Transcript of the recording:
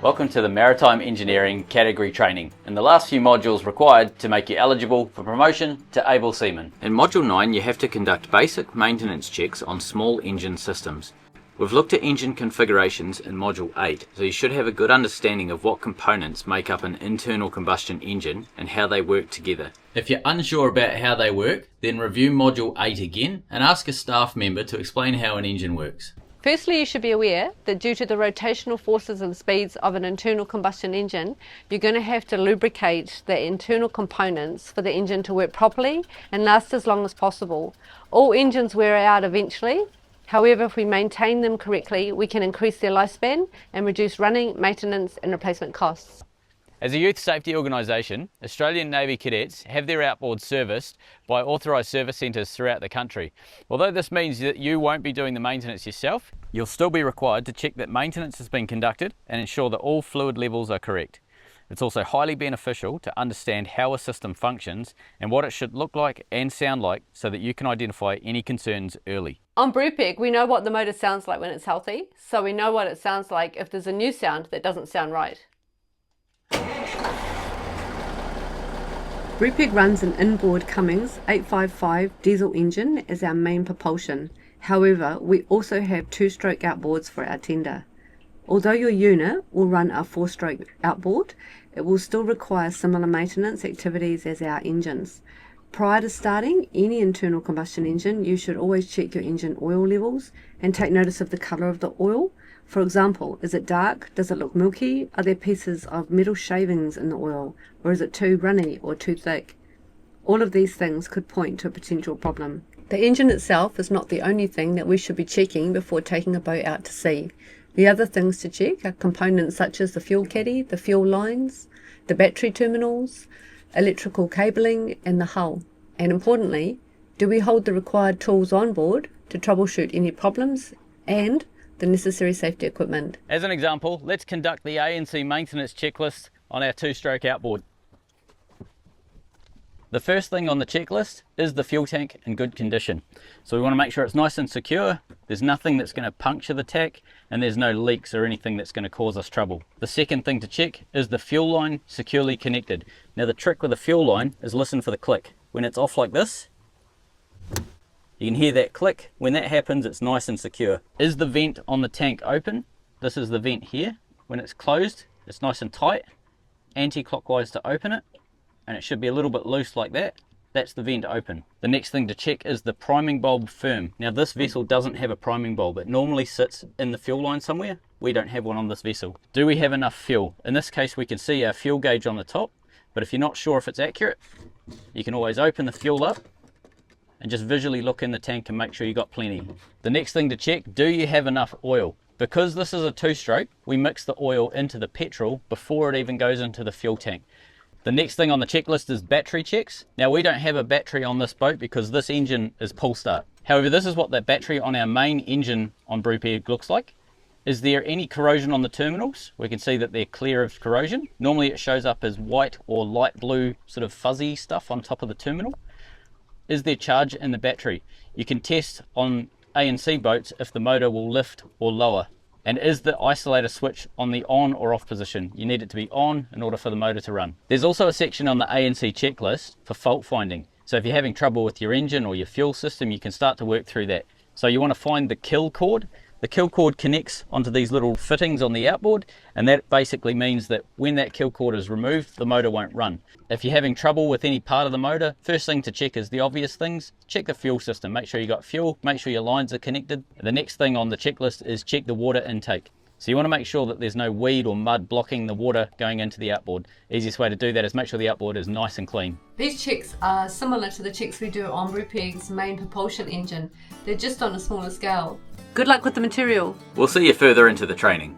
Welcome to the Maritime Engineering Category Training and the last few modules required to make you eligible for promotion to able seaman. In Module 9 you have to conduct basic maintenance checks on small engine systems. We've looked at engine configurations in Module 8, so you should have a good understanding of what components make up an internal combustion engine and how they work together. If you're unsure about how they work, then review Module 8 again and ask a staff member to explain how an engine works. Firstly, you should be aware that due to the rotational forces and speeds of an internal combustion engine, you're going to have to lubricate the internal components for the engine to work properly and last as long as possible. All engines wear out eventually. However, if we maintain them correctly, we can increase their lifespan and reduce running, maintenance and replacement costs. As a youth safety organisation, Australian Navy cadets have their outboards serviced by authorised service centres throughout the country. Although this means that you won't be doing the maintenance yourself, you'll still be required to check that maintenance has been conducted and ensure that all fluid levels are correct. It's also highly beneficial to understand how a system functions and what it should look like and sound like so that you can identify any concerns early. On Brewpeg, we know what the motor sounds like when it's healthy, so we know what it sounds like if there's a new sound that doesn't sound right. Brewpeg runs an inboard Cummins 855 diesel engine as our main propulsion. However, we also have two-stroke outboards for our tender. Although your unit will run a four-stroke outboard, it will still require similar maintenance activities as our engines. Prior to starting any internal combustion engine, you should always check your engine oil levels and take notice of the colour of the oil. For example, is it dark? Does it look milky? Are there pieces of metal shavings in the oil? Or is it too runny or too thick? All of these things could point to a potential problem. The engine itself is not the only thing that we should be checking before taking a boat out to sea. The other things to check are components such as the fuel caddy, the fuel lines, the battery terminals, electrical cabling and the hull. And importantly, do we hold the required tools on board to troubleshoot any problems and the necessary safety equipment. As an example, let's conduct the A&C maintenance checklist on our two-stroke outboard. The first thing on the checklist is the fuel tank in good condition. So we want to make sure it's nice and secure, there's nothing that's going to puncture the tank, and there's no leaks or anything that's going to cause us trouble. The second thing to check is the fuel line securely connected. Now the trick with the fuel line is listen for the click. When it's off like this, you can hear that click. When that happens, it's nice and secure. Is the vent on the tank open? This is the vent here. When it's closed, it's nice and tight, anti-clockwise to open it, and it should be a little bit loose like that. That's the vent open. The next thing to check is the priming bulb firm. Now this vessel doesn't have a priming bulb. It normally sits in the fuel line somewhere. We don't have one on this vessel. Do we have enough fuel? In this case, we can see our fuel gauge on the top, but if you're not sure if it's accurate, you can always open the fuel up and just visually look in the tank and make sure you got plenty. The next thing to check, do you have enough oil? Because this is a two-stroke, we mix the oil into the petrol before it even goes into the fuel tank. The next thing on the checklist is battery checks. Now we don't have a battery on this boat because this engine is pull start. However, this is what the battery on our main engine on Brewpeg looks like. Is there any corrosion on the terminals? We can see that they're clear of corrosion. Normally it shows up as white or light blue sort of fuzzy stuff on top of the terminal. Is there charge in the battery? You can test on A&C boats if the motor will lift or lower. And is the isolator switch on the on or off position? You need it to be on in order for the motor to run. There's also a section on the A&C checklist for fault finding. So if you're having trouble with your engine or your fuel system, you can start to work through that. So you want to find the kill cord. The kill cord connects onto these little fittings on the outboard, and that basically means that when that kill cord is removed, the motor won't run. If you're having trouble with any part of the motor, first thing to check is the obvious things. Check the fuel system, make sure you got fuel, make sure your lines are connected. The next thing on the checklist is check the water intake. So you want to make sure that there's no weed or mud blocking the water going into the outboard. Easiest way to do that is make sure the outboard is nice and clean. These checks are similar to the checks we do on Brewpeg's main propulsion engine. They're just on a smaller scale. Good luck with the material. We'll see you further into the training.